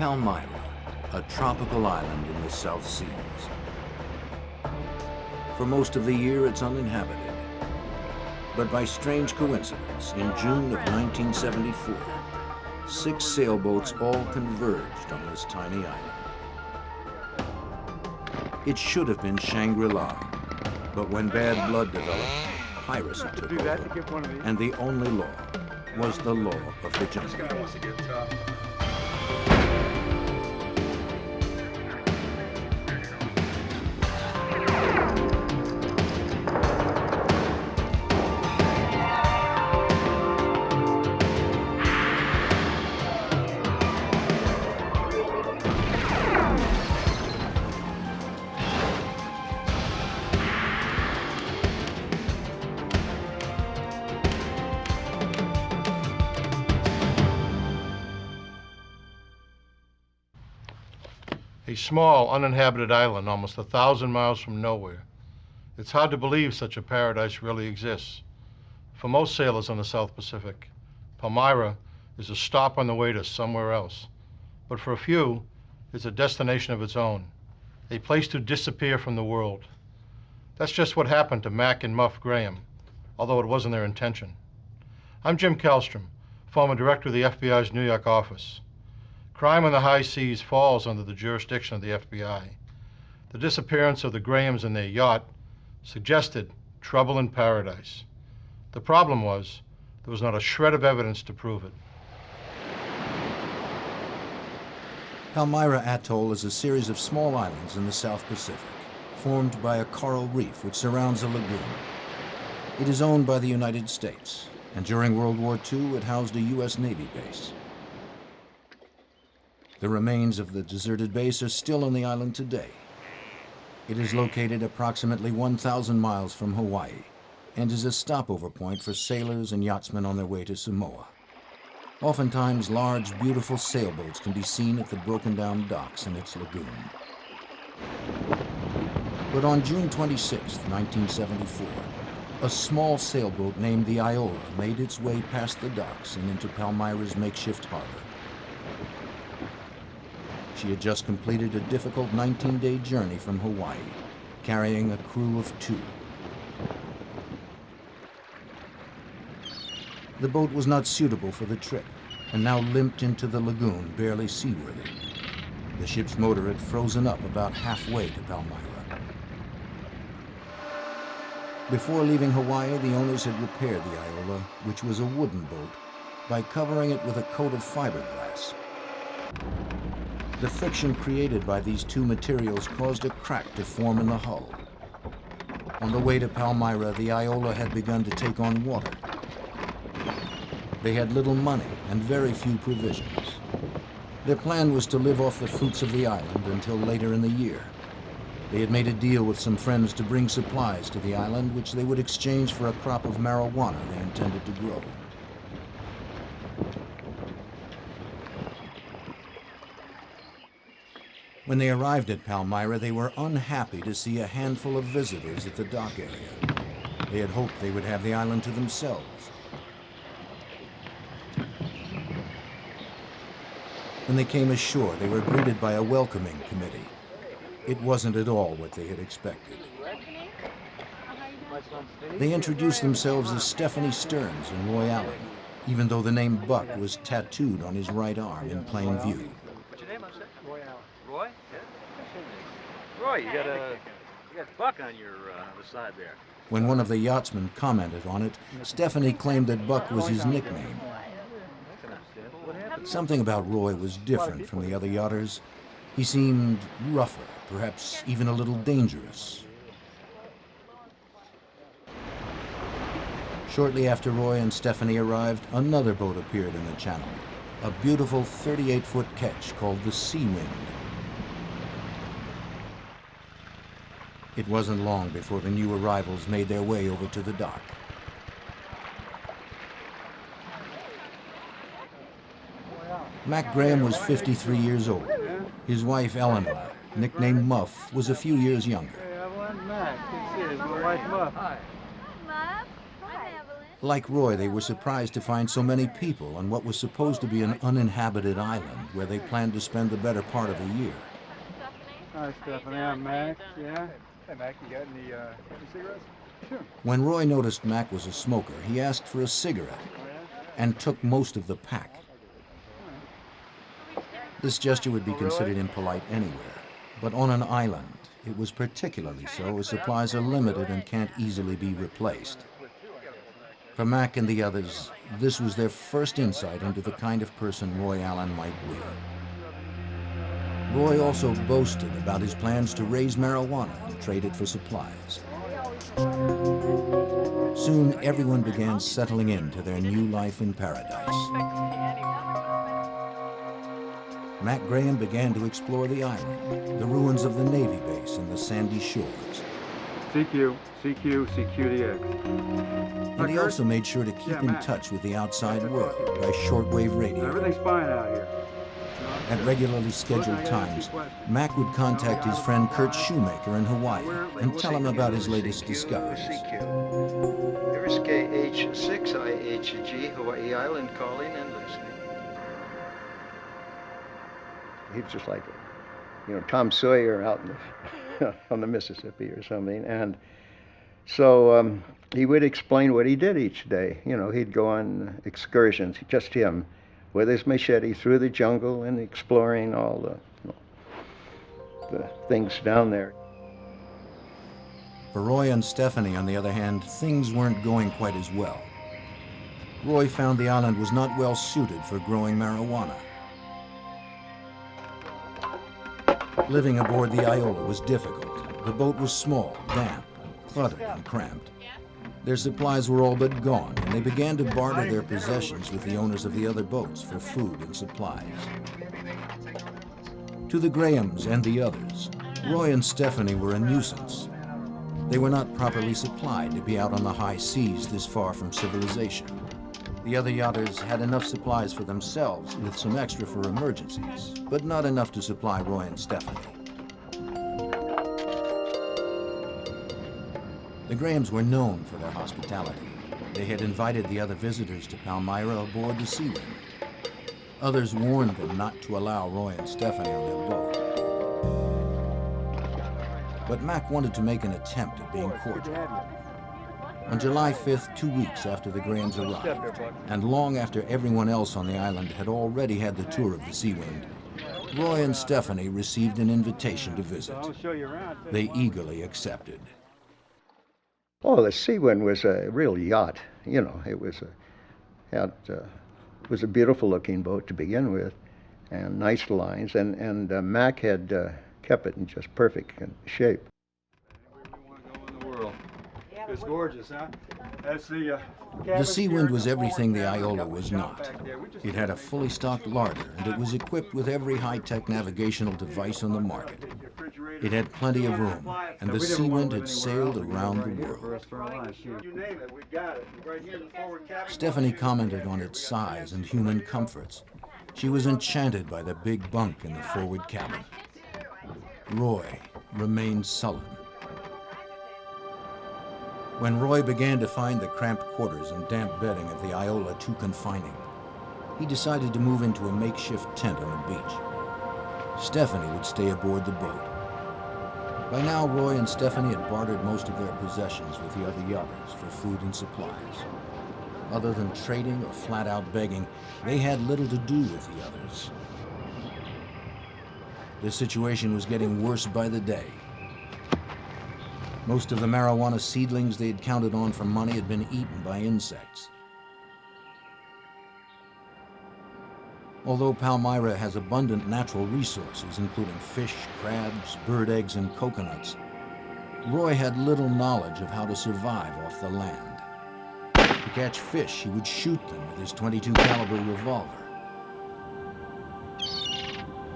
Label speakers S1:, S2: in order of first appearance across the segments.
S1: Palmyra, a tropical island in the South Seas. For most of the year, it's uninhabited. But by strange coincidence, in June of 1974, 6 sailboats all converged on this tiny island. It should have been Shangri-La, but when bad blood developed, piracy took over, and the only law was the law of the jungle.
S2: A small, uninhabited island almost 1,000 miles from nowhere. It's hard to believe such a paradise really exists. For most sailors on the South Pacific, Palmyra is a stop on the way to somewhere else. But for a few, it's a destination of its own, a place to disappear from the world. That's just what happened to Mac and Muff Graham, although it wasn't their intention. I'm Jim Kallstrom, former director of the FBI's New York office. Crime on the high seas falls under the jurisdiction of the FBI. The disappearance of the Grahams and their yacht suggested trouble in paradise. The problem was, there was not a shred of evidence to prove it.
S1: Palmyra Atoll is a series of small islands in the South Pacific, formed by a coral reef which surrounds a lagoon. It is owned by the United States, and during World War II, it housed a U.S. Navy base. The remains of the deserted base are still on the island today. It is located approximately 1,000 miles from Hawaii and is a stopover point for sailors and yachtsmen on their way to Samoa. Oftentimes, large, beautiful sailboats can be seen at the broken-down docks in its lagoon. But on June 26, 1974, a small sailboat named the Iola made its way past the docks and into Palmyra's makeshift harbor. She had just completed a difficult 19-day journey from Hawaii, carrying a crew of 2. The boat was not suitable for the trip, and now limped into the lagoon, barely seaworthy. The ship's motor had frozen up about halfway to Palmyra. Before leaving Hawaii, the owners had repaired the Iola, which was a wooden boat, by covering it with a coat of fiberglass. The friction created by these 2 materials caused a crack to form in the hull. On the way to Palmyra, the Iola had begun to take on water. They had little money and very few provisions. Their plan was to live off the fruits of the island until later in the year. They had made a deal with some friends to bring supplies to the island, which they would exchange for a crop of marijuana they intended to grow. When they arrived at Palmyra, they were unhappy to see a handful of visitors at the dock area. They had hoped they would have the island to themselves. When they came ashore, they were greeted by a welcoming committee. It wasn't at all what they had expected. They introduced themselves as Stephanie Stearns and Roy Allen, even though the name Buck was tattooed on his right arm in plain view.
S3: What's your name, I'm saying? Roy Allen. Roy? Yeah. Roy, you got Buck on your the side there.
S1: When one of the yachtsmen commented on it, Stephanie claimed that Buck was his nickname. Something about Roy was different from the other yachters. He seemed rougher, perhaps even a little dangerous. Shortly after Roy and Stephanie arrived, another boat appeared in the channel, a beautiful 38-foot ketch called the Sea Wind. It wasn't long before the new arrivals made their way over to the dock. Mac Graham was 53 years old. His wife, Eleanor, nicknamed Muff, was a few years younger.
S4: Hey, I want Mac. This is my wife, Muff.
S5: Muff. Hi, Evelyn.
S1: Like Roy, they were surprised to find so many people on what was supposed to be an uninhabited island where they planned to spend the better part of the year.
S4: Hi, Stephanie. I'm Mac. Yeah? Hey, Mac, you got any cigarettes? Sure.
S1: When Roy noticed Mac was a smoker, he asked for a cigarette and took most of the pack. This gesture would be considered impolite anywhere, but on an island, it was particularly so as supplies are limited and can't easily be replaced. For Mac and the others, this was their first insight into the kind of person Roy Allen might be. Roy also boasted about his plans to raise marijuana and trade it for supplies. Soon, everyone began settling into their new life in paradise. Mac Graham began to explore the island, the ruins of the Navy base and the sandy shores.
S4: CQ, CQDX.
S1: And he also made sure to keep in touch with the outside world by shortwave radio.
S4: Everything's fine out here.
S1: At regularly scheduled times, Mac would contact his friend Kurt Shoemaker in Hawaii and tell him about his latest discoveries.
S5: Here's KH6IHG, Hawaii Island, calling and listening. He's just like, Tom Sawyer out in the, on the Mississippi or something. And so he would explain what he did each day. He'd go on excursions, just him, with his machete through the jungle and exploring all the things down there.
S1: For Roy and Stephanie, on the other hand, things weren't going quite as well. Roy found the island was not well suited for growing marijuana. Living aboard the Iola was difficult. The boat was small, damp, cluttered, and cramped. Their supplies were all but gone, and they began to barter their possessions with the owners of the other boats for food and supplies. To the Grahams and the others, Roy and Stephanie were a nuisance. They were not properly supplied to be out on the high seas this far from civilization. The other yachters had enough supplies for themselves with some extra for emergencies, but not enough to supply Roy and Stephanie. The Grahams were known for their hospitality. They had invited the other visitors to Palmyra aboard the Sea Wind. Others warned them not to allow Roy and Stephanie on their boat. But Mac wanted to make an attempt at being cordial. On July 5th, 2 weeks after the Grahams arrived, and long after everyone else on the island had already had the tour of the Sea Wind, Roy and Stephanie received an invitation to visit. They eagerly accepted.
S5: Oh, the Sea Wind was a real yacht. It was a beautiful-looking boat to begin with, and nice lines. And Mac had kept it in just perfect shape.
S4: It's gorgeous, huh? That's the
S1: Sea Wind was everything the Iola was not. It had a fully stocked larder, and it was equipped with every high-tech navigational device on the market. It had plenty of room, and the Sea Wind had sailed around the world. Stephanie commented on its size and human comforts. She was enchanted by the big bunk in the forward cabin. Roy remained sullen. When Roy began to find the cramped quarters and damp bedding of the Iola too confining, he decided to move into a makeshift tent on the beach. Stephanie would stay aboard the boat. By now, Roy and Stephanie had bartered most of their possessions with the other yachters for food and supplies. Other than trading or flat-out begging, they had little to do with the others. The situation was getting worse by the day. Most of the marijuana seedlings they had counted on for money had been eaten by insects. Although Palmyra has abundant natural resources, including fish, crabs, bird eggs, and coconuts, Roy had little knowledge of how to survive off the land. To catch fish, he would shoot them with his .22 caliber revolver.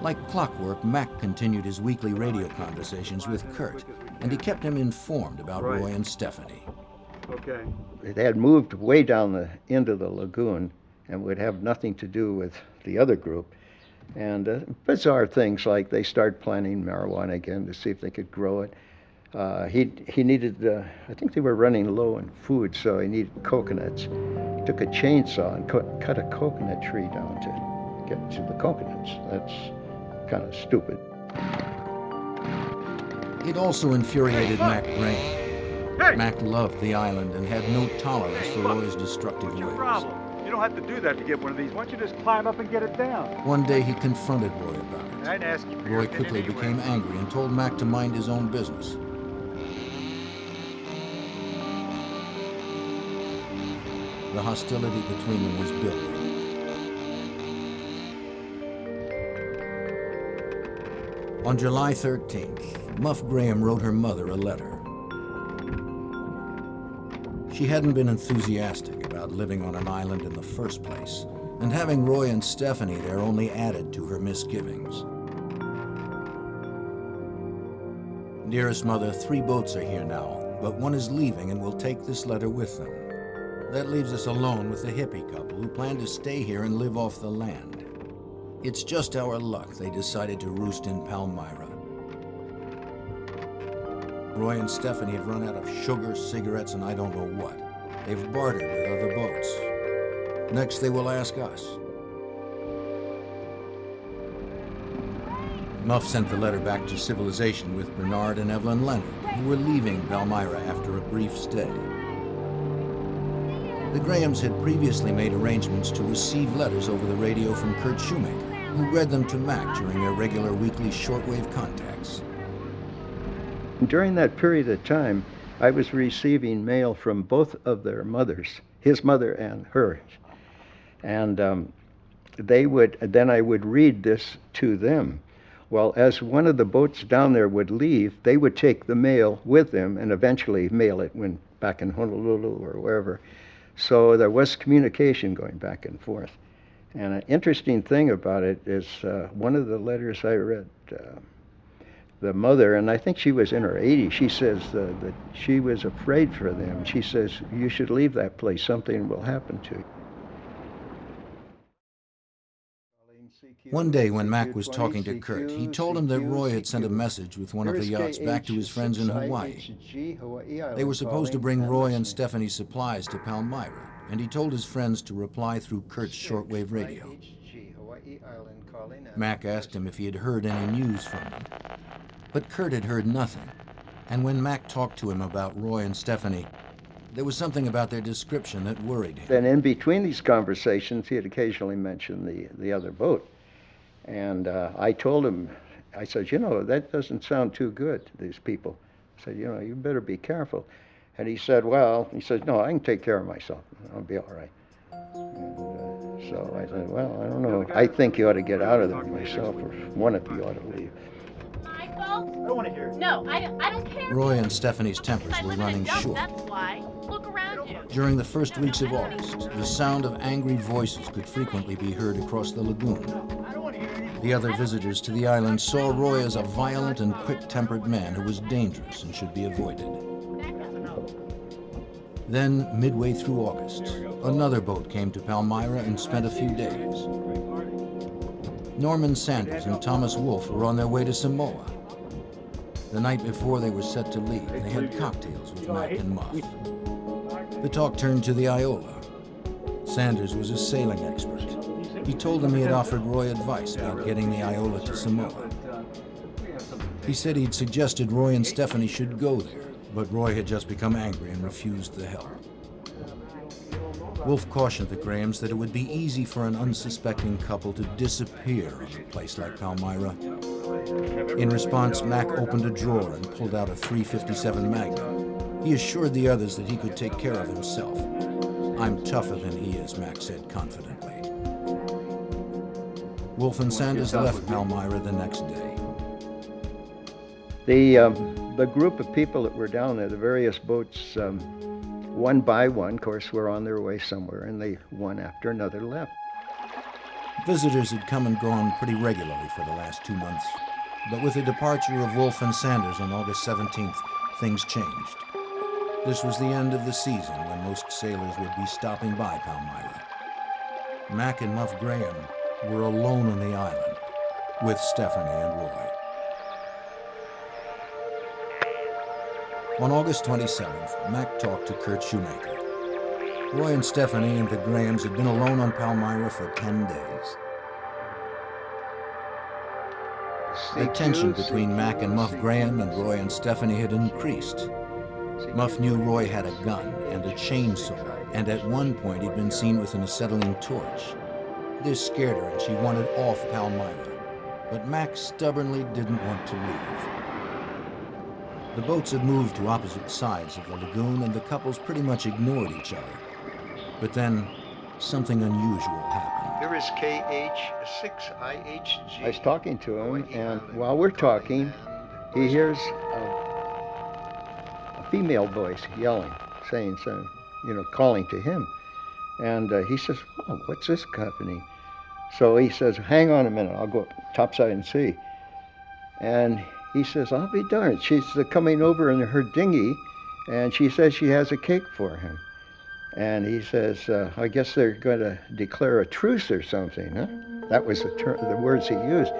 S1: Like clockwork, Mac continued his weekly radio conversations with Kurt, and he kept him informed about Roy and Stephanie.
S4: Okay.
S5: It had moved way down the end of the lagoon and would have nothing to do with the other group. And bizarre things like they start planting marijuana again to see if they could grow it. He needed, I think they were running low on food, so he needed coconuts. He took a chainsaw and cut a coconut tree down to get to the coconuts. That's kind of stupid.
S1: It also infuriated Mac Graham. Mac loved the island and had no tolerance for Roy's destructive
S4: What's your
S1: ways.
S4: problem? You don't have to do that to get one of these. Why don't you just climb up and get it down?
S1: One day he confronted Roy about it.
S4: I didn't ask you for your
S1: Roy
S4: opinion
S1: quickly
S4: anyway.
S1: became angry and told Mac to mind his own business. The hostility between them was building. On July 13th, Muff Graham wrote her mother a letter. She hadn't been enthusiastic about living on an island in the first place, and having Roy and Stephanie there only added to her misgivings. Dearest Mother, 3 boats are here now, but one is leaving and will take this letter with them. That leaves us alone with the hippie couple who plan to stay here and live off the land. It's just our luck they decided to roost in Palmyra. Roy and Stephanie have run out of sugar, cigarettes, and I don't know what. They've bartered with other boats. Next, they will ask us. Muff sent the letter back to civilization with Bernard and Evelyn Leonard, who were leaving Palmyra after a brief stay. The Grahams had previously made arrangements to receive letters over the radio from Kurt Shoemaker, who read them to Mac during their regular weekly shortwave contacts.
S5: During that period of time, I was receiving mail from both of their mothers, his mother and hers. And then I would read this to them. Well, as one of the boats down there would leave, they would take the mail with them and eventually mail it when back in Honolulu or wherever. So there was communication going back and forth. And an interesting thing about it is one of the letters I read, the mother, and I think she was in her 80s, she says that she was afraid for them. She says, you should leave that place, something will happen to you.
S1: One day when Mac was talking to Kurt, he told him that Roy had sent a message with one of the yachts back to his friends in Hawaii. They were supposed to bring Roy and Stephanie's supplies to Palmyra, and he told his friends to reply through Kurt's shortwave radio. Mac asked him if he had heard any news from them, but Kurt had heard nothing. And when Mac talked to him about Roy and Stephanie, there was something about their description that worried him.
S5: And in between these conversations, he had occasionally mentioned the other boat. And I told him, I said, you know, that doesn't sound too good to these people. I said, you know, you better be careful. And he said, well, no, I can take care of myself. I'll be all right. And, so I said, well, I don't know. I think you ought to get out of there myself, or one of you ought to leave.
S6: My fault?
S4: I don't want to hear it.
S6: No, I don't care.
S1: Roy and Stephanie's tempers
S6: I
S1: were
S6: live in a
S1: running
S6: dump,
S1: short.
S6: that's why. Look around you.
S1: During the first weeks of August, the sound of angry voices could frequently be heard across the lagoon. The other visitors to the island saw Roy as a violent and quick-tempered man who was dangerous and should be avoided. Then, midway through August, another boat came to Palmyra and spent a few days. Norman Sanders and Thomas Wolfe were on their way to Samoa. The night before they were set to leave, they had cocktails with Mac and Muff. The talk turned to the Iola. Sanders was a sailing expert. He told them he had offered Roy advice about getting the Iola to Samoa. He said he'd suggested Roy and Stephanie should go there, but Roy had just become angry and refused the help. Wolfe cautioned the Grahams that it would be easy for an unsuspecting couple to disappear on a place like Palmyra. In response, Mac opened a drawer and pulled out a .357 Magnum. He assured the others that he could take care of himself. I'm tougher than he is, Mac said confidently. Wolfe and Sanders left Palmyra the next day.
S5: The group of people that were down there, the various boats, one by one, of course, were on their way somewhere, and they, one after another, left.
S1: Visitors had come and gone pretty regularly for the last 2 months, but with the departure of Wolfe and Sanders on August 17th, things changed. This was the end of the season when most sailors would be stopping by Palmyra. Mac and Muff Graham were alone on the island with Stephanie and Roy. On August 27th, Mac talked to Kurt Shoemaker. Roy and Stephanie and the Grahams had been alone on Palmyra for 10 days. The tension between Mac and Muff Graham and Roy and Stephanie had increased. Muff knew Roy had a gun and a chainsaw, and at one point he'd been seen with an acetylene torch. This scared her and she wanted off Palmyra, but Mac stubbornly didn't want to leave. The boats had moved to opposite sides of the lagoon and the couples pretty much ignored each other. But then, something unusual happened.
S5: Here is KH6IHG. I was talking to him, and while we're talking, he hears a female voice yelling, saying something, calling to him. And he says, "Oh, what's this company?" So he says, "Hang on a minute, I'll go topside and see." And he says, "I'll be darned. She's coming over in her dinghy, and she says she has a cake for him." And he says, "I guess they're going to declare a truce or something, huh?" That was the words he used.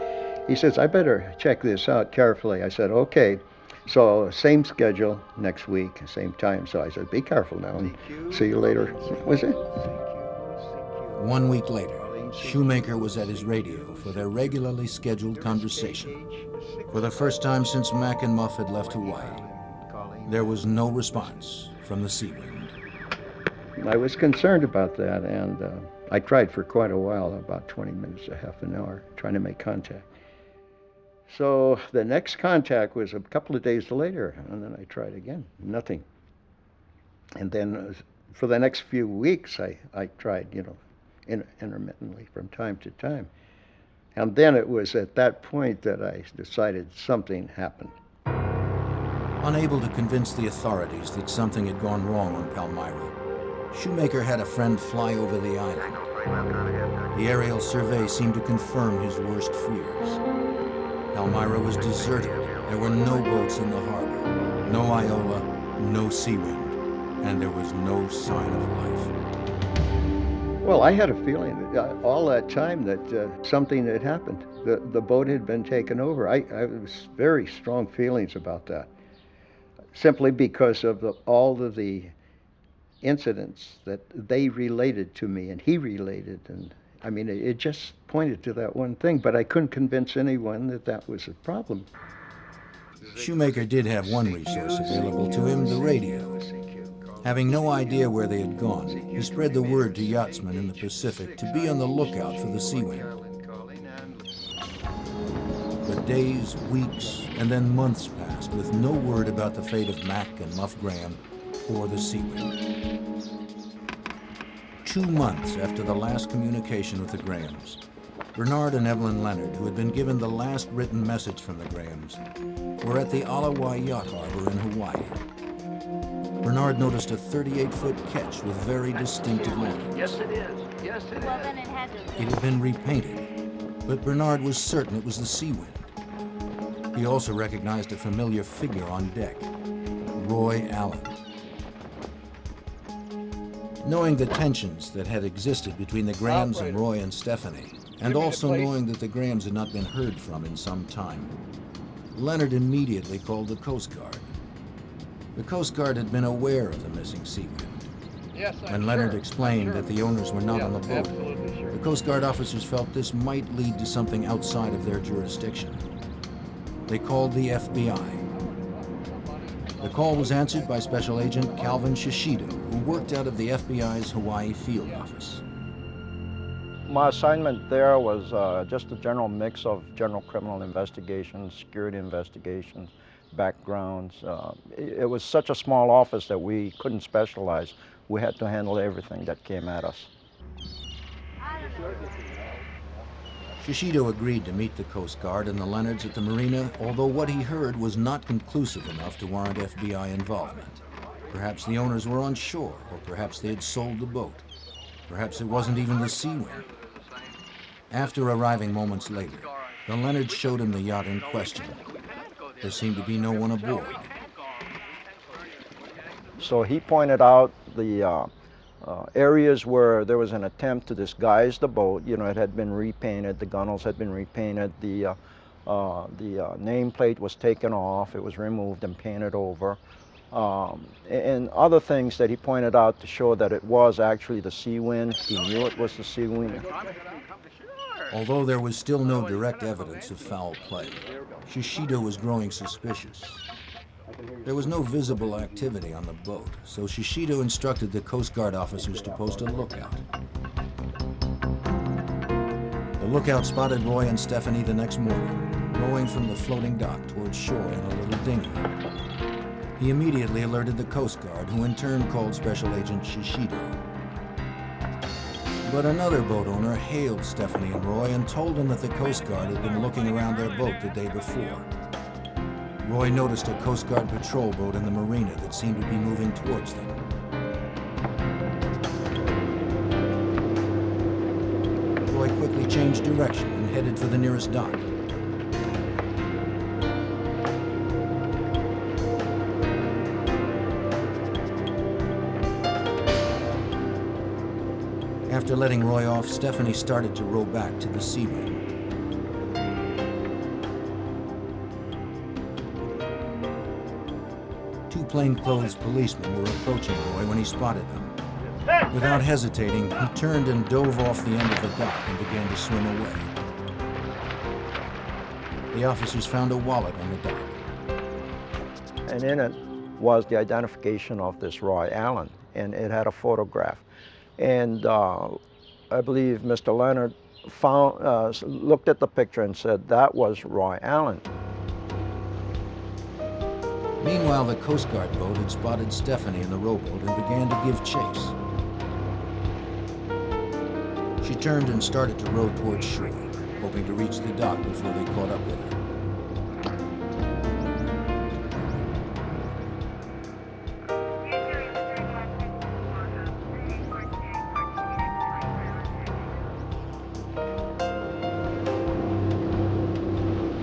S5: He says, "I better check this out carefully." I said, "Okay." So same schedule next week, same time. So I said, "Be careful now and see you later." That was it.
S1: 1 week later, Shoemaker was at his radio for their regularly scheduled conversation. For the first time since Mac and Muff had left Hawaii, there was no response from the Sea Wind.
S5: I was concerned about that, and I tried for quite a while, about 20 minutes to half an hour, trying to make contact. So the next contact was a couple of days later, and then I tried again, nothing. And then for the next few weeks, I tried, intermittently from time to time. And then it was at that point that I decided something happened.
S1: Unable to convince the authorities that something had gone wrong on Palmyra, Shoemaker had a friend fly over the island. The aerial survey seemed to confirm his worst fears. Palmyra was deserted. There were no boats in the harbor, no Iola, no sea wind, and there was no sign of life.
S5: Well, I had a feeling that all that time that something had happened. The boat had been taken over. I was very strong feelings about that, simply because of all of the incidents that they related to me and he related, and I mean it just pointed to that one thing, but I couldn't convince anyone that that was a problem.
S1: Shoemaker did have one resource available to him, the radio. Having no idea where they had gone, he spread the word to yachtsmen in the Pacific to be on the lookout for the Sea Wind. But days, weeks, and then months passed with no word about the fate of Mac and Muff Graham or the Sea Wind. 2 months after the last communication with the Grahams, Bernard and Evelyn Leonard, who had been given the last written message from the Grahams, were at the Iola Yacht Harbor in Hawaii. Bernard noticed a 38-foot ketch with very distinctive lines.
S3: Yes, it is. Yes, it is.
S6: Well, then it had to be.
S1: It had been repainted, but Bernard was certain it was the Sea Wind. He also recognized a familiar figure on deck, Roy Allen. Knowing the tensions that had existed between the Grahams and Roy and Stephanie, and also knowing that the Grahams had not been heard from in some time, Leonard immediately called the Coast Guard. The Coast Guard had been aware of the missing Sea Wind.
S2: Yes,
S1: When Leonard explained that the owners were not on the boat, the Coast Guard officers felt this might lead to something outside of their jurisdiction. They called the FBI. The call was answered by Special Agent Calvin Shishido, who worked out of the FBI's Hawaii field office.
S7: My assignment there was just a general mix of general criminal investigations, security investigations, backgrounds. It was such a small office that we couldn't specialize. We had to handle everything that came at us.
S1: Shishido agreed to meet the Coast Guard and the Leonards at the marina, although what he heard was not conclusive enough to warrant FBI involvement. Perhaps the owners were on shore, or perhaps they had sold the boat. Perhaps it wasn't even the Sea Wind. After arriving moments later, the Leonards showed him the yacht in question. There seemed to be no one aboard.
S7: So he pointed out the areas where there was an attempt to disguise the boat. You know, it had been repainted, the gunnels had been repainted, the nameplate was taken off, it was removed and painted over. and other things that he pointed out to show that it was actually the sea wind. He knew it was the sea wind.
S1: Although there was still no direct evidence of foul play, Shishido was growing suspicious. There was no visible activity on the boat, so Shishido instructed the Coast Guard officers to post a lookout. The lookout spotted Roy and Stephanie the next morning, rowing from the floating dock towards shore in a little dinghy. He immediately alerted the Coast Guard, who in turn called Special Agent Shishido. But another boat owner hailed Stephanie and Roy and told them that the Coast Guard had been looking around their boat the day before. Roy noticed a Coast Guard patrol boat in the marina that seemed to be moving towards them. Roy quickly changed direction and headed for the nearest dock. After letting Roy off, Stephanie started to row back to the sea ring. Two plainclothes policemen were approaching Roy when he spotted them. Without hesitating, he turned and dove off the end of the dock and began to swim away. The officers found a wallet on the dock.
S7: And in it was the identification of this Roy Allen, and it had a photograph. And I believe Mr. Leonard looked at the picture and said that was Roy Allen.
S1: Meanwhile, the Coast Guard boat had spotted Stephanie in the rowboat and began to give chase. She turned and started to row towards shore, hoping to reach the dock before they caught up with her.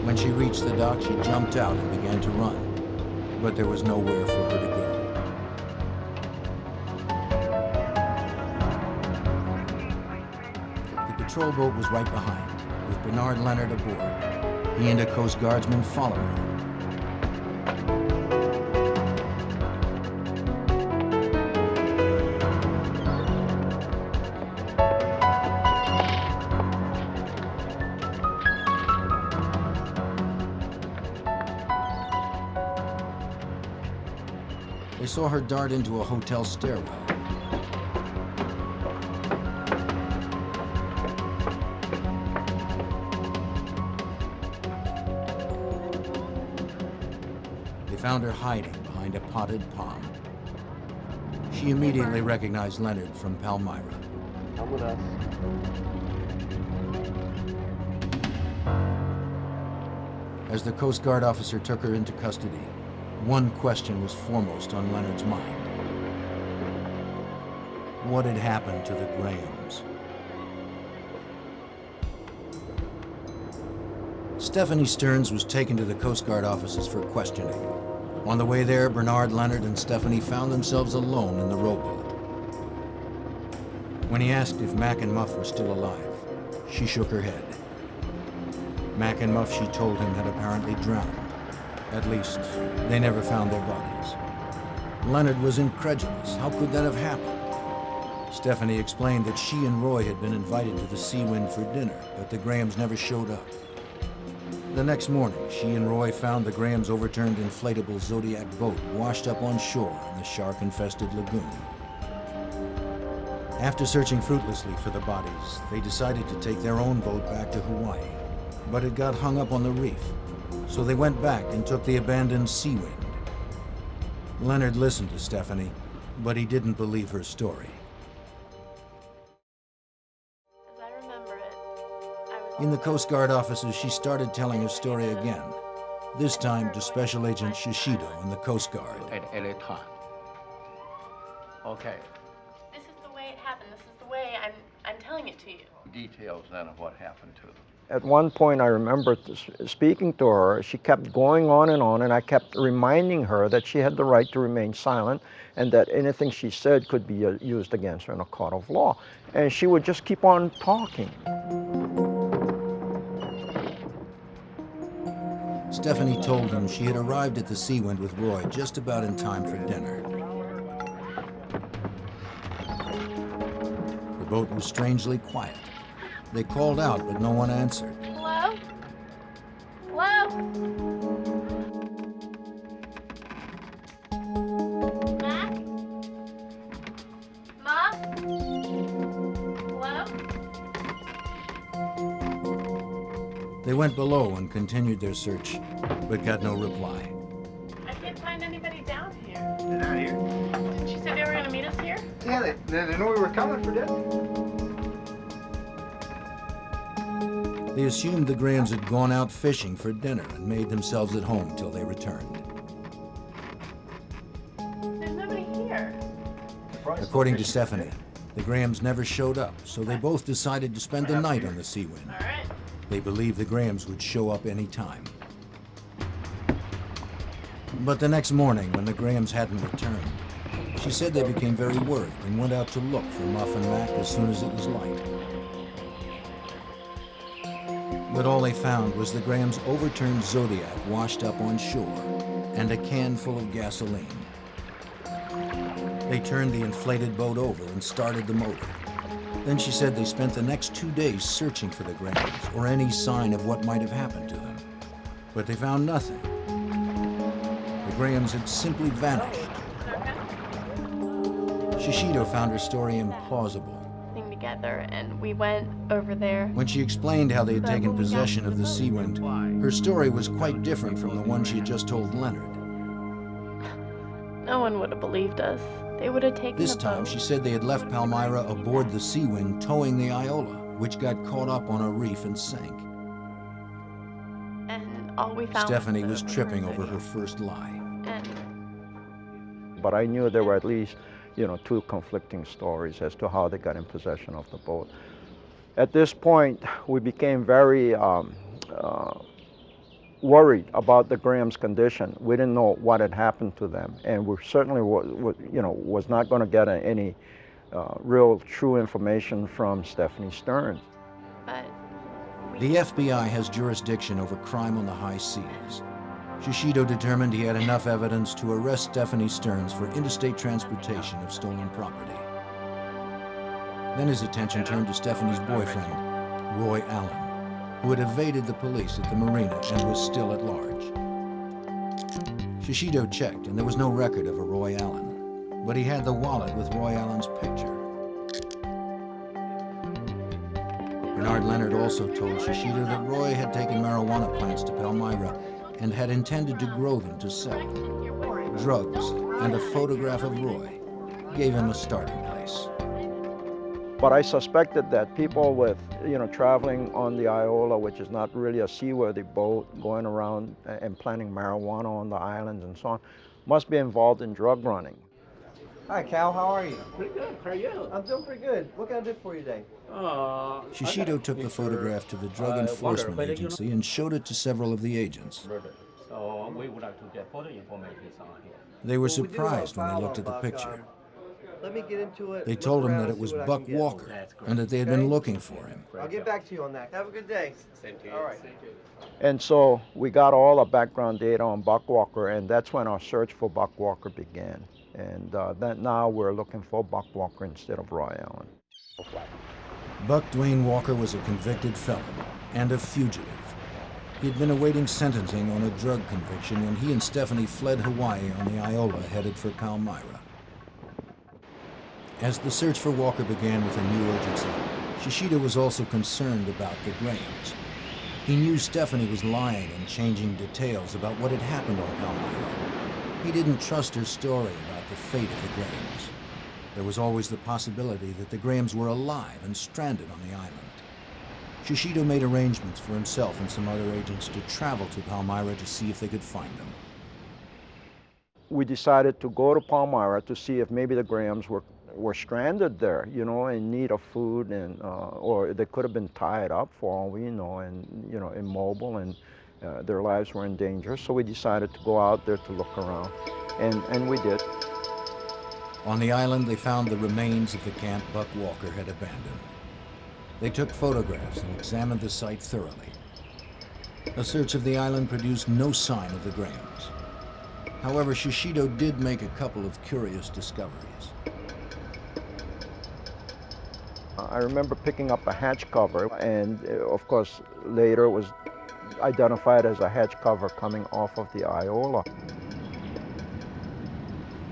S1: When she reached the dock, she jumped out and began to run, but there was nowhere for her to go. The patrol boat was right behind, with Bernard Leonard aboard. He and a Coast Guardsman followed her. They saw her dart into a hotel stairwell. They found her hiding behind a potted palm. She immediately recognized Leonard from Palmyra.
S8: Come with us.
S1: As the Coast Guard officer took her into custody, one question was foremost on Leonard's mind. What had happened to the Grahams? Stephanie Stearns was taken to the Coast Guard offices for questioning. On the way there, Bernard Leonard and Stephanie found themselves alone in the rowboat. When he asked if Mac and Muff were still alive, she shook her head. Mac and Muff, she told him, had apparently drowned. At least, they never found their bodies. Leonard was incredulous. How could that have happened? Stephanie explained that she and Roy had been invited to the Sea Wind for dinner, but the Grahams never showed up. The next morning, she and Roy found the Grahams' overturned inflatable Zodiac boat washed up on shore in the shark-infested lagoon. After searching fruitlessly for the bodies, they decided to take their own boat back to Hawaii, but it got hung up on the reef. So they went back and took the abandoned Sea Wind. Leonard listened to Stephanie, but he didn't believe her story.
S6: As I remember it,
S1: In the Coast Guard offices, she started telling her story again, this time to Special Agent Shishido and the Coast Guard.
S8: At any time. Okay.
S6: This is the way it happened. This is the way I'm telling it to you.
S8: Details then of what happened to them.
S7: At one point, I remember speaking to her. She kept going on, and I kept reminding her that she had the right to remain silent and that anything she said could be used against her in a court of law. And she would just keep on talking.
S1: Stephanie told him she had arrived at the Seawind with Roy just about in time for dinner. The boat was strangely quiet. They called out, but no one answered.
S6: Hello? Hello? Mac? Mom? Hello?
S1: They went below and continued their search, but got no reply.
S6: I can't find anybody down here.
S4: They're not here.
S6: Didn't you say they were gonna meet us here?
S4: Yeah, they knew we were coming for dinner.
S1: They assumed the Grahams had gone out fishing for dinner and made themselves at home till they returned.
S6: There's nobody here.
S1: According to Stephanie, the Grahams never showed up, so they both decided to spend the night on the Seawind.
S6: All right.
S1: They believed the Grahams would show up any time. But the next morning, when the Grahams hadn't returned, she said they became very worried and went out to look for Muff and Mac as soon as it was light. But all they found was the Grahams' overturned Zodiac washed up on shore and a can full of gasoline. They turned the inflated boat over and started the motor. Then she said they spent the next 2 days searching for the Grahams or any sign of what might have happened to them. But they found nothing. The Grahams had simply vanished. Shishido found her story implausible.
S6: Thing together, and we went over there.
S1: When she explained how they had taken possession of the Seawind, her story was quite different from the one she had just told Leonard.
S6: No one would have believed us. They would have taken
S1: This
S6: the
S1: time,
S6: boat.
S1: she said they had left Palmyra aboard the Seawind towing the Iola, which got caught up on a reef and sank.
S6: And all we found
S1: Stephanie was
S6: the
S1: tripping over
S6: Zodiac.
S1: her first lie.
S6: And
S7: But I knew there were at least, two conflicting stories as to how they got in possession of the boat. At this point, we became very worried about the Graham's condition. We didn't know what had happened to them, and we certainly was not going to get any real true information from Stephanie Stearns.
S6: but
S1: The FBI has jurisdiction over crime on the high seas. Shishido determined he had enough evidence to arrest Stephanie Stearns for interstate transportation of stolen property. Then his attention turned to Stephanie's boyfriend, Roy Allen, who had evaded the police at the marina and was still at large. Shishido checked, and there was no record of a Roy Allen, but he had the wallet with Roy Allen's picture. Bernard Leonard also told Shishido that Roy had taken marijuana plants to Palmyra and had intended to grow them to sell. Drugs and a photograph of Roy gave him a starting place.
S7: But I suspected that people with, traveling on the Iola, which is not really a seaworthy boat, going around and planting marijuana on the islands and so on, must be involved in drug running.
S9: Hi, Cal. How are you?
S8: Pretty good. How are you?
S9: I'm doing pretty good. What can I do for you today?
S1: Shishido took the photograph to the Drug Enforcement Agency and showed it to several of the agents.
S8: So we would like to get further information on here.
S1: They were
S9: Well, we do have a
S1: surprised when they
S9: file
S1: looked at
S9: on
S1: the
S9: Buck.
S1: picture.
S9: Let me get into it.
S1: They
S9: look
S1: told him
S9: around
S1: that
S9: and
S1: it was
S9: see what I
S1: Buck
S9: can get.
S1: Walker
S8: That's great.
S1: and that they had been looking for him.
S9: I'll get back to you on that. Have a good day.
S8: Same to you.
S9: All right.
S7: And so we got all the background data on Buck Walker, and that's when our search for Buck Walker began. And now we're looking for Buck Walker instead of Roy Allen.
S1: Buck Dwayne Walker was a convicted felon and a fugitive. He had been awaiting sentencing on a drug conviction when he and Stephanie fled Hawaii on the Iola headed for Palmyra. As the search for Walker began with a new urgency, Shishido was also concerned about the Grahams. He knew Stephanie was lying and changing details about what had happened on Palmyra. He didn't trust her story about the fate of the Grahams. There was always the possibility that the Grahams were alive and stranded on the island. Shishido made arrangements for himself and some other agents to travel to Palmyra to see if they could find them.
S7: We decided to go to Palmyra to see if maybe the Grahams were stranded there, in need of food, and or they could have been tied up for all we know, and immobile, and their lives were in danger. So we decided to go out there to look around, and we did.
S1: On the island, they found the remains of the camp Buck Walker had abandoned. They took photographs and examined the site thoroughly. A search of the island produced no sign of the Grahams. However, Shishido did make a couple of curious discoveries.
S7: I remember picking up a hatch cover, and of course later it was identified as a hatch cover coming off of the Iola.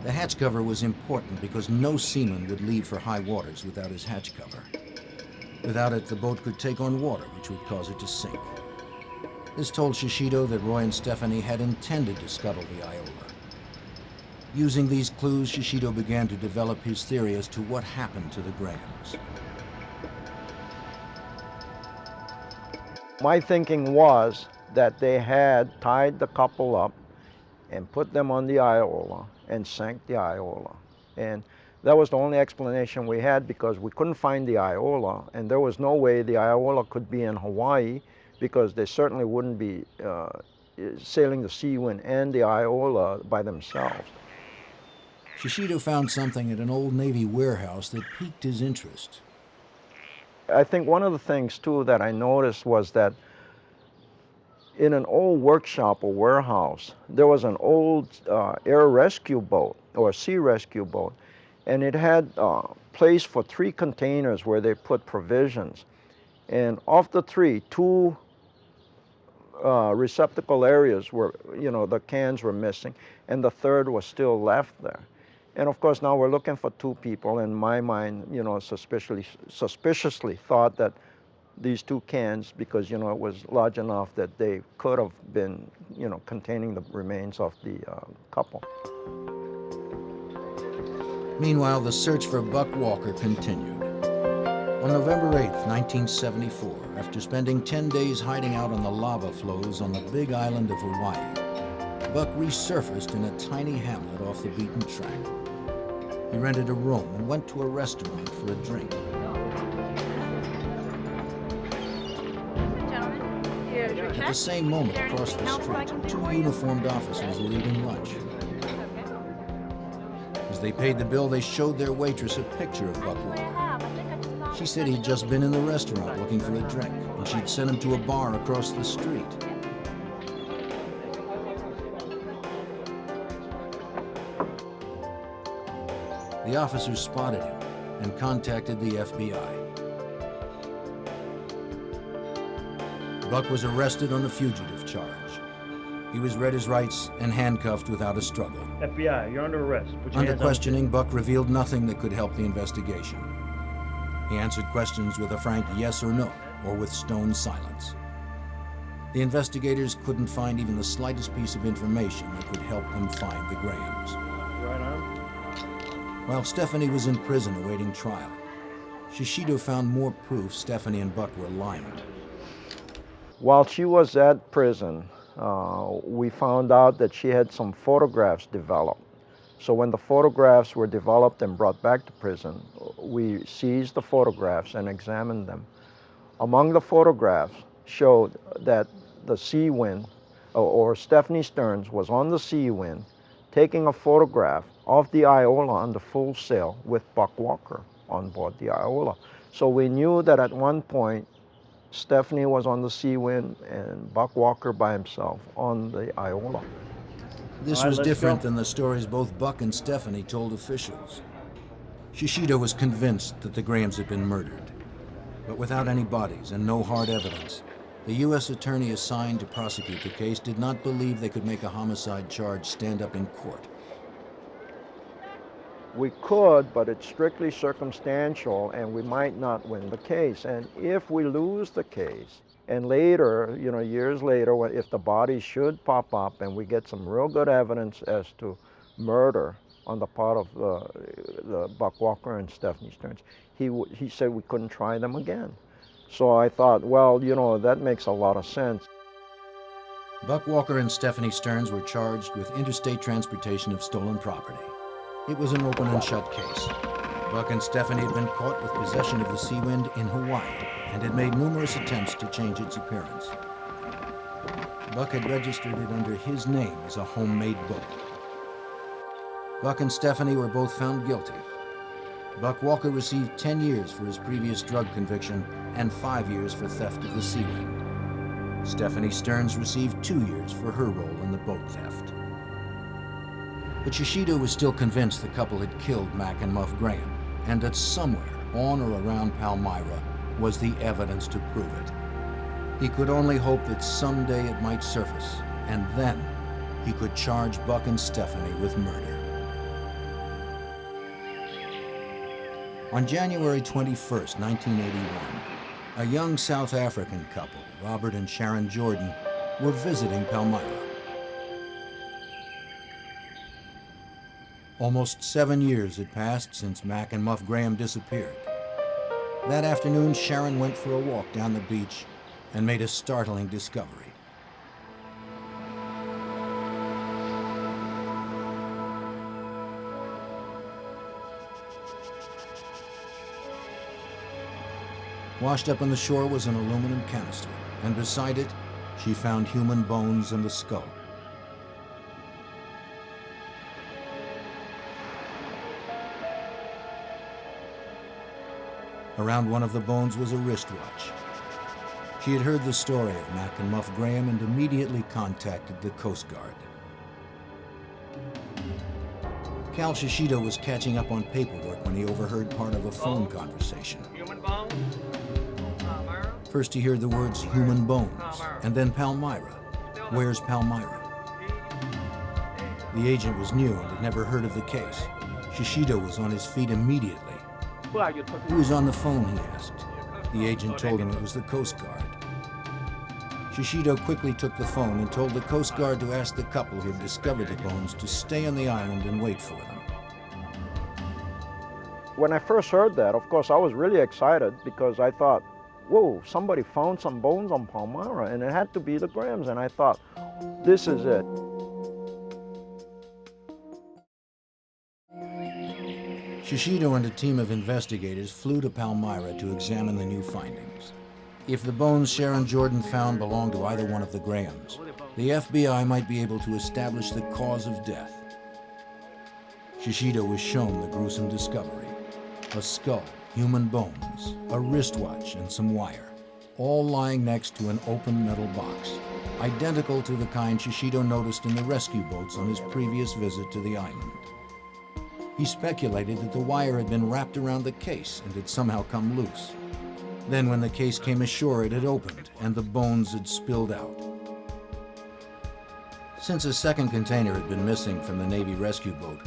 S1: The hatch cover was important because no seaman would leave for high waters without his hatch cover. Without it, the boat could take on water, which would cause it to sink. This told Shishido that Roy and Stephanie had intended to scuttle the Iola. Using these clues, Shishido began to develop his theory as to what happened to the Grahams.
S7: My thinking was that they had tied the couple up and put them on the Iola and sank the Iola. And that was the only explanation we had because we couldn't find the Iola, and there was no way the Iola could be in Hawaii because they certainly wouldn't be sailing the Seawind and the Iola by themselves.
S1: Shishido found something at an old Navy warehouse that piqued his interest.
S7: I think one of the things too that I noticed was that in an old workshop or warehouse, there was an old air rescue boat or sea rescue boat, and it had place for 3 containers where they put provisions. And of the 3, 2 receptacle areas were, the cans were missing, and the third was still left there. And of course, now we're looking for 2 people. In my mind, suspiciously thought that these 2 cans, because, it was large enough that they could have been, containing the remains of the couple.
S1: Meanwhile, the search for Buck Walker continued. On November 8th, 1974, after spending 10 days hiding out on the lava flows on the big island of Hawaii, Buck resurfaced in a tiny hamlet off the beaten track. He rented a room and went to a restaurant for a drink. At the same moment, across the street, 2 uniformed officers were eating lunch. As they paid the bill, they showed their waitress a picture of Buck Walker. She said he'd just been in the restaurant looking for a drink, and she'd sent him to a bar across the street. The officers spotted him and contacted the FBI. Buck was arrested on the fugitive charge. He was read his rights and handcuffed without a struggle.
S10: FBI, you're under arrest. Put your
S1: Under
S10: hands on
S1: questioning, Buck revealed nothing that could help the investigation. He answered questions with a frank yes or no, or with stone silence. The investigators couldn't find even the slightest piece of information that could help them find the Grahams.
S10: Right arm.
S1: While Stephanie was in prison awaiting trial, Shishido found more proof Stephanie and Buck were lying.
S7: While she was at prison, we found out that she had some photographs developed. So when the photographs were developed and brought back to prison, we seized the photographs and examined them. Among the photographs showed that the Seawind, or Stephanie Stearns, was on the Seawind taking a photograph of the Iola under full sail with Buck Walker on board the Iola. So we knew that at one point Stephanie was on the Seawind and Buck Walker by himself on the Iola.
S1: This was different than the stories both Buck and Stephanie told officials. Shishido was convinced that the Grahams had been murdered. But without any bodies and no hard evidence, the U.S. attorney assigned to prosecute the case did not believe they could make a homicide charge stand up in court.
S7: We could, but it's strictly circumstantial, and we might not win the case. And if we lose the case, and later, years later, if the bodies should pop up and we get some real good evidence as to murder on the part of the Buck Walker and Stephanie Stearns, he said we couldn't try them again. So I thought, well, that makes a lot of sense.
S1: Buck Walker and Stephanie Stearns were charged with interstate transportation of stolen property. It was an open and shut case. Buck and Stephanie had been caught with possession of the Seawind in Hawaii and had made numerous attempts to change its appearance. Buck had registered it under his name as a homemade boat. Buck and Stephanie were both found guilty. Buck Walker received 10 years for his previous drug conviction and 5 years for theft of the Seawind. Stephanie Stearns received 2 years for her role in the boat theft. But Shishido was still convinced the couple had killed Mac and Muff Graham, and that somewhere on or around Palmyra was the evidence to prove it. He could only hope that someday it might surface, and then he could charge Buck and Stephanie with murder. On January 21st, 1981, a young South African couple, Robert and Sharon Jordan, were visiting Palmyra. Almost 7 years had passed since Mac and Muff Graham disappeared. That afternoon, Sharon went for a walk down the beach and made a startling discovery. Washed up on the shore was an aluminum canister, and beside it, she found human bones and a skull. Around one of the bones was a wristwatch. She had heard the story of Mac and Muff Graham and immediately contacted the Coast Guard. Cal Shishido was catching up on paperwork when he overheard part of a phone conversation.
S3: Human bones? Palmyra?
S1: First he heard the words human bones, and then Palmyra. Where's Palmyra? The agent was new and had never heard of the case. Shishido was on his feet immediately. Who was on the phone, he asked. The agent told him it was the Coast Guard. Shishido quickly took the phone and told the Coast Guard to ask the couple who had discovered the bones to stay on the island and wait for them.
S7: When I first heard that, of course, I was really excited because I thought, whoa, somebody found some bones on Palmyra, and it had to be the Grahams, and I thought, this is it.
S1: Shishido and a team of investigators flew to Palmyra to examine the new findings. If the bones Sharon Jordan found belonged to either one of the Grahams, the FBI might be able to establish the cause of death. Shishido was shown the gruesome discovery: a skull, human bones, a wristwatch, and some wire, all lying next to an open metal box, identical to the kind Shishido noticed in the rescue boats on his previous visit to the island. He speculated that the wire had been wrapped around the case and had somehow come loose. Then when the case came ashore, it had opened and the bones had spilled out. Since a second container had been missing from the Navy rescue boat,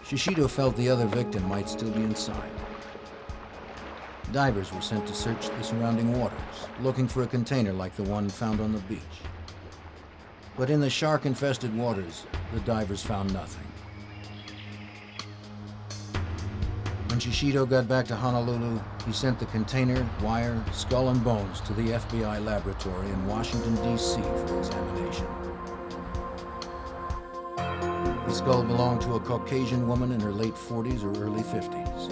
S1: Shishido felt the other victim might still be inside. Divers were sent to search the surrounding waters, looking for a container like the one found on the beach. But in the shark-infested waters, the divers found nothing. When Shishido got back to Honolulu, he sent the container, wire, skull, and bones to the FBI laboratory in Washington, D.C. for examination. The skull belonged to a Caucasian woman in her late 40s or early 50s.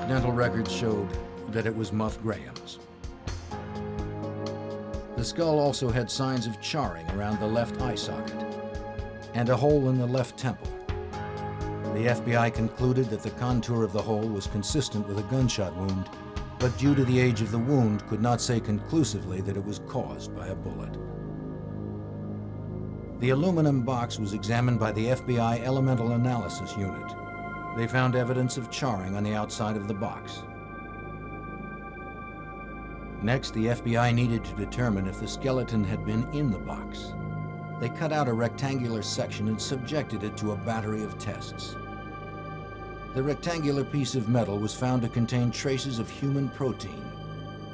S1: Dental records showed that it was Muff Graham's. The skull also had signs of charring around the left eye socket and a hole in the left temple. The FBI concluded that the contour of the hole was consistent with a gunshot wound, but due to the age of the wound, could not say conclusively that it was caused by a bullet. The aluminum box was examined by the FBI Elemental Analysis Unit. They found evidence of charring on the outside of the box. Next, the FBI needed to determine if the skeleton had been in the box. They cut out a rectangular section and subjected it to a battery of tests. The rectangular piece of metal was found to contain traces of human protein,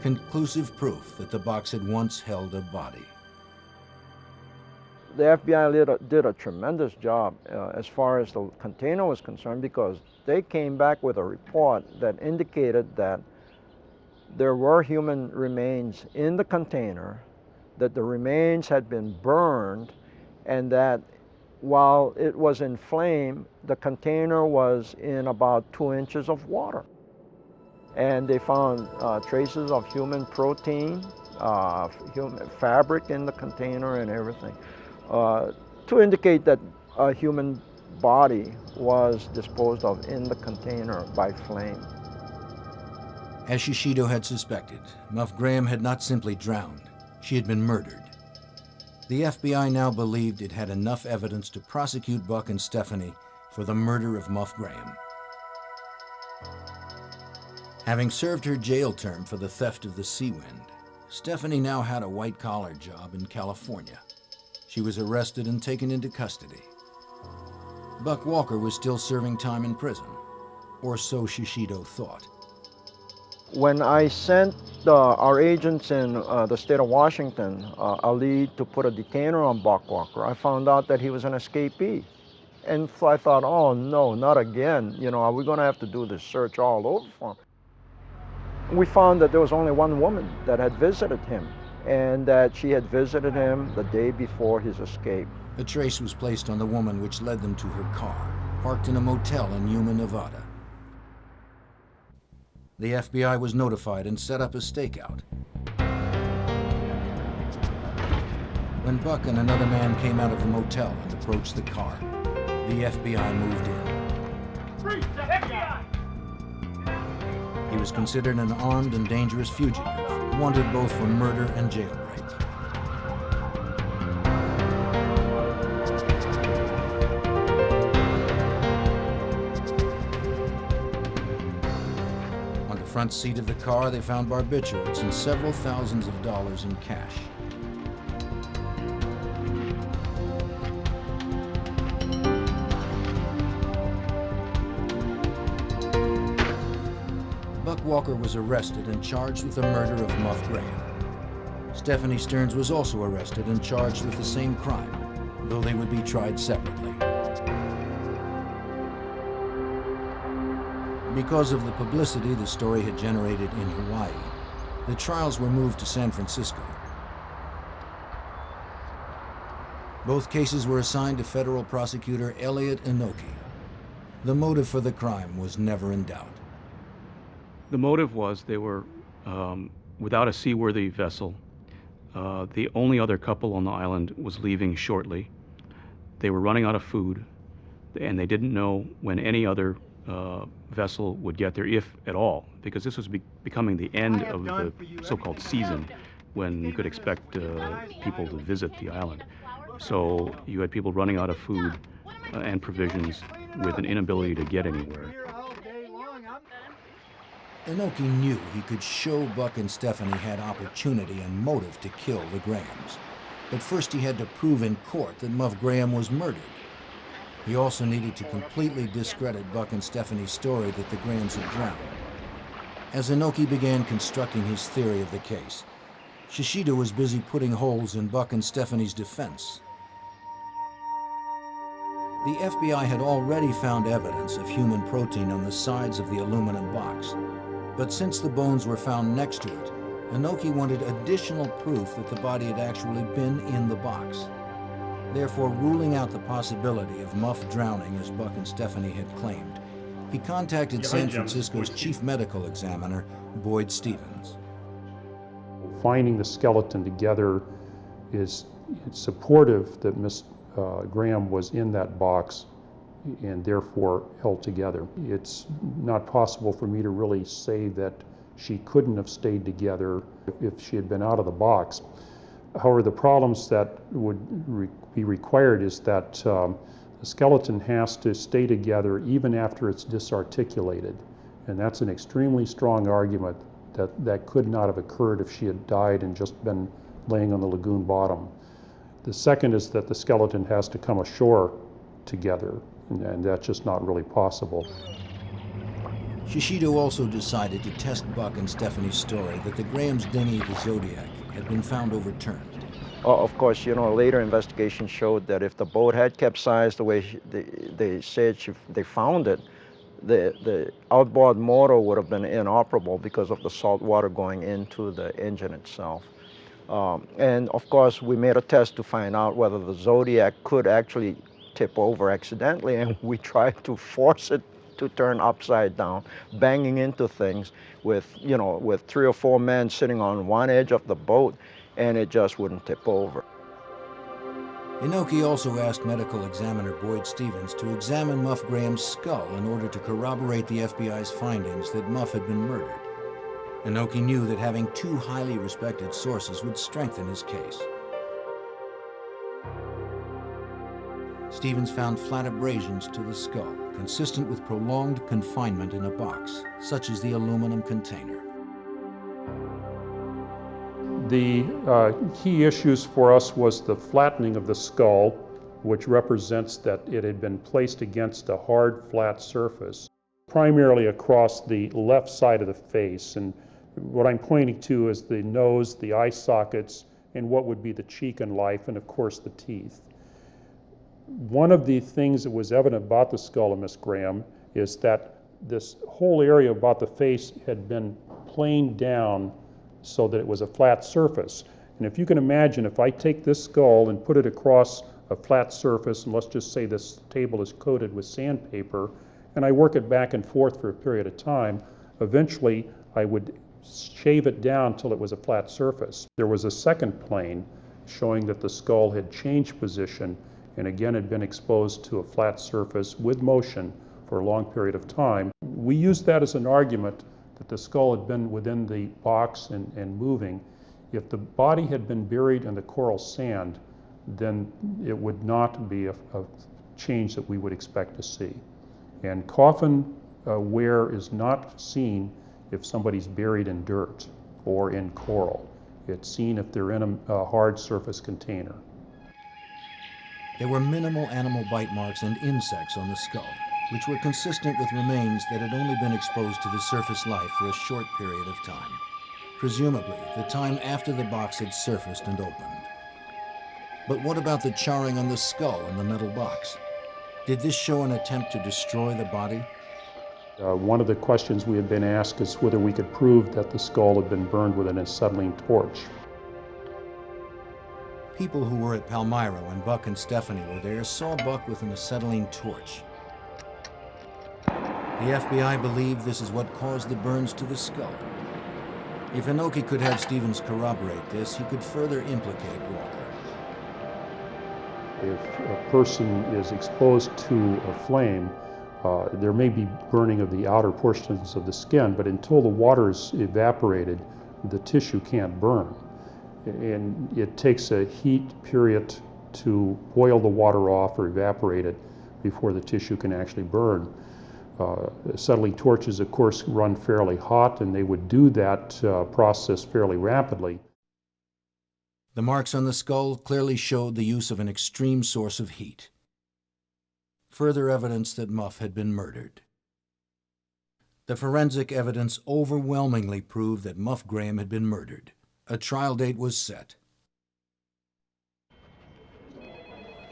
S1: conclusive proof that the box had once held a body.
S7: The FBI did a tremendous job as far as the container was concerned, because they came back with a report that indicated that there were human remains in the container, that the remains had been burned, and that while it was in flame, the container was in about 2 inches of water. And they found traces of human protein, human fabric in the container and everything, to indicate that a human body was disposed of in the container by flame.
S1: As Shishido had suspected, Muff Graham had not simply drowned, she had been murdered. The FBI now believed it had enough evidence to prosecute Buck and Stephanie for the murder of Muff Graham. Having served her jail term for the theft of the Seawind, Stephanie now had a white-collar job in California. She was arrested and taken into custody. Buck Walker was still serving time in prison, or so Shishido thought.
S7: When I sent our agents in the state of Washington a lead to put a detainer on Buck Walker, I found out that he was an escapee. And so I thought, oh no, not again. You know, are we going to have to do this search all over for him? We found that there was only one woman that had visited him, and that she had visited him the day before his escape.
S1: A trace was placed on the woman, which led them to her car, parked in a motel in Yuma, Nevada. The FBI was notified and set up a stakeout. When Buck and another man came out of the motel and approached the car, the FBI moved in. He was considered an armed and dangerous fugitive, wanted both for murder and jailbreak. On the front seat of the car, they found barbiturates and several thousands of dollars in cash. Buck Walker was arrested and charged with the murder of Muff Graham. Stephanie Stearns was also arrested and charged with the same crime, though they would be tried separately. Because of the publicity the story had generated in Hawaii, the trials were moved to San Francisco. Both cases were assigned to federal prosecutor Elliot Inoki. The motive for the crime was never in doubt.
S11: The motive was they were without a seaworthy vessel. The only other couple on the island was leaving shortly. They were running out of food, and they didn't know when any other vessel would get there, if at all, because this was becoming the end of the so-called season when you could expect people to visit the island. So you had people running out of food and provisions with an inability to get anywhere.
S1: Inoki knew he could show Buck and Stephanie had opportunity and motive to kill the Grahams. But first he had to prove in court that Muff Graham was murdered. He also needed to completely discredit Buck and Stephanie's story that the Grahams had drowned. As Inoki began constructing his theory of the case, Shishido was busy putting holes in Buck and Stephanie's defense. The FBI had already found evidence of human protein on the sides of the aluminum box. But since the bones were found next to it, Inoki wanted additional proof that the body had actually been in the box. Therefore, ruling out the possibility of Muff drowning as Buck and Stephanie had claimed, he contacted San Francisco's chief medical examiner, Boyd Stevens.
S12: Finding the skeleton together is supportive that Miss Graham was in that box and therefore held together. It's not possible for me to really say that she couldn't have stayed together if she had been out of the box. However, the problems that would be required is that the skeleton has to stay together even after it's disarticulated. And that's an extremely strong argument that could not have occurred if she had died and just been laying on the lagoon bottom. The second is that the skeleton has to come ashore together, and that's just not really possible.
S1: Shishido also decided to test Buck and Stephanie's story that the Grahams' dinghy, the Zodiac, had been found overturned.
S7: Of course, you know, later investigation showed that if the boat had capsized the way they said they found it, the outboard motor would have been inoperable because of the salt water going into the engine itself. And of course, we made a test to find out whether the Zodiac could actually tip over accidentally, and we tried to force it to turn upside down, banging into things with 3 or 4 men sitting on one edge of the boat, and it just wouldn't tip over.
S1: Inoki also asked medical examiner Boyd Stevens to examine Muff Graham's skull in order to corroborate the FBI's findings that Muff had been murdered. Inoki knew that having two highly respected sources would strengthen his case. Stevens found flat abrasions to the skull, consistent with prolonged confinement in a box, such as the aluminum container.
S12: The key issues for us was the flattening of the skull, which represents that it had been placed against a hard, flat surface, primarily across the left side of the face. And what I'm pointing to is the nose, the eye sockets, and what would be the cheek and life, and of course the teeth. One of the things that was evident about the skull of Miss Graham is that this whole area about the face had been planed down so that it was a flat surface. And if you can imagine, if I take this skull and put it across a flat surface, and let's just say this table is coated with sandpaper, and I work it back and forth for a period of time, eventually I would shave it down till it was a flat surface. There was a second plane showing that the skull had changed position and again had been exposed to a flat surface with motion for a long period of time. We used that as an argument that the skull had been within the box and moving. If the body had been buried in the coral sand, then it would not be a change that we would expect to see. And coffin wear is not seen if somebody's buried in dirt or in coral. It's seen if they're in a hard surface container.
S1: There were minimal animal bite marks and insects on the skull, which were consistent with remains that had only been exposed to the surface life for a short period of time, presumably the time after the box had surfaced and opened. But what about the charring on the skull in the metal box? Did this show an attempt to destroy the body?
S12: One of the questions we had been asked is whether we could prove that the skull had been burned with an acetylene torch.
S1: People who were at Palmyra when Buck and Stephanie were there saw Buck with an acetylene torch. The FBI believed this is what caused the burns to the skull. If Inoki could have Stevens corroborate this, he could further implicate Walker.
S12: If a person is exposed to a flame, there may be burning of the outer portions of the skin, but until the water is evaporated, the tissue can't burn. And it takes a heat period to boil the water off or evaporate it before the tissue can actually burn. Acetylene torches, of course, run fairly hot, and they would do that process fairly rapidly.
S1: The marks on the skull clearly showed the use of an extreme source of heat. Further evidence that Muff had been murdered. The forensic evidence overwhelmingly proved that Muff Graham had been murdered. A trial date was set.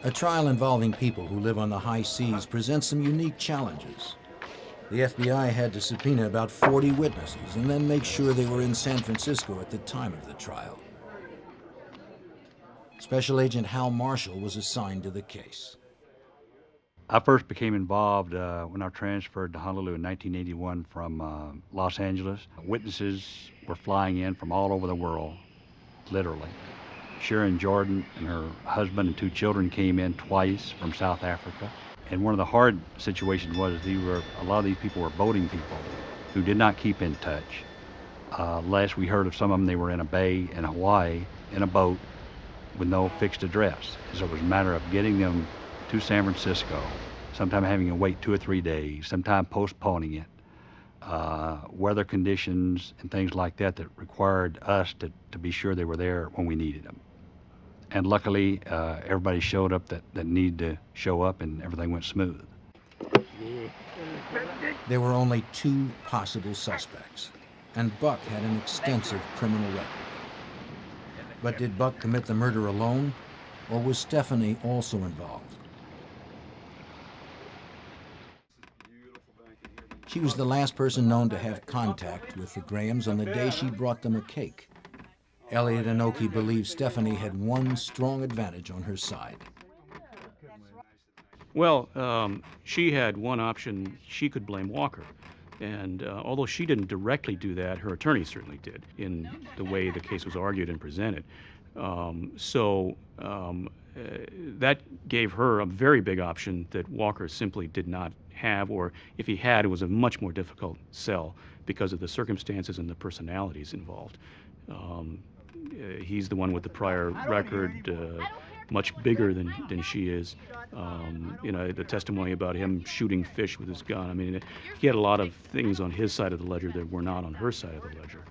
S1: A trial involving people who live on the high seas presents some unique challenges. The FBI had to subpoena about 40 witnesses and then make sure they were in San Francisco at the time of the trial. Special Agent Hal Marshall was assigned to the case.
S13: I first became involved when I transferred to Honolulu in 1981 from Los Angeles. Witnesses were flying in from all over the world, literally. Sharon Jordan and her husband and 2 children came in twice from South Africa. And one of the hard situations was a lot of these people were boating people who did not keep in touch. Last we heard of some of them, they were in a bay in Hawaii in a boat with no fixed address. So it was a matter of getting them to San Francisco, sometime having to wait 2 or 3 days, sometime postponing it. Weather conditions and things like that required us to be sure they were there when we needed them. And luckily, everybody showed up that needed to show up, and everything went smooth.
S1: There were only 2 possible suspects, and Buck had an extensive criminal record. But did Buck commit the murder alone, or was Stephanie also involved? She was the last person known to have contact with the Grahams on the day she brought them a cake. Elliot Inoki believed Stephanie had one strong advantage on her side.
S11: Well, she had one option. She could blame Walker. And although she didn't directly do that, her attorney certainly did in the way the case was argued and presented. That gave her a very big option that Walker simply did not have, or if he had, it was a much more difficult sell because of the circumstances and the personalities involved. He's the one with the prior record, much bigger than she is. The testimony about him shooting fish with his gun. I mean, he had a lot of things on his side of the ledger that were not on her side of the ledger.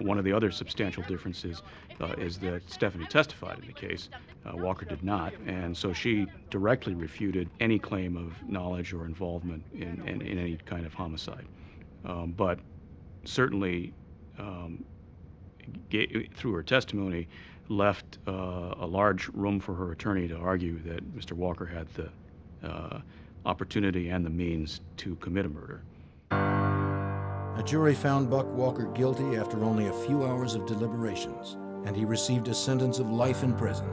S11: One of the other substantial differences is that Stephanie testified in the case. Walker did not, and so she directly refuted any claim of knowledge or involvement in any kind of homicide. But certainly, through her testimony, left a large room for her attorney to argue that Mr. Walker had the opportunity and the means to commit a murder.
S1: A jury found Buck Walker guilty after only a few hours of deliberations, and he received a sentence of life in prison.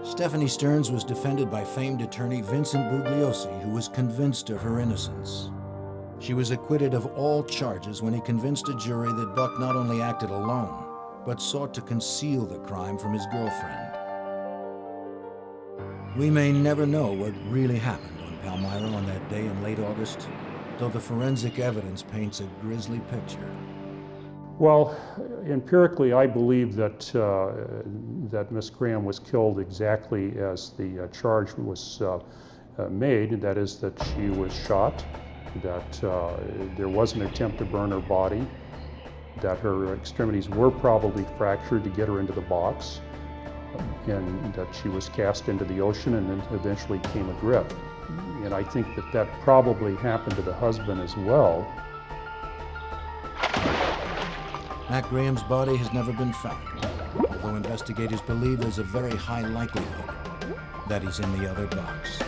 S1: Stephanie Stearns was defended by famed attorney Vincent Bugliosi, who was convinced of her innocence. She was acquitted of all charges when he convinced a jury that Buck not only acted alone, but sought to conceal the crime from his girlfriend. We may never know what really happened on Palmyra on that day in late August, though the forensic evidence paints a grisly picture.
S12: Well, empirically, I believe that that Miss Graham was killed exactly as the charge was made. That is, that she was shot, that there was an attempt to burn her body, that her extremities were probably fractured to get her into the box, and that she was cast into the ocean and then eventually came adrift. And I think that that probably happened to the husband as well.
S1: Matt Graham's body has never been found, although investigators believe there's a very high likelihood that he's in the other box.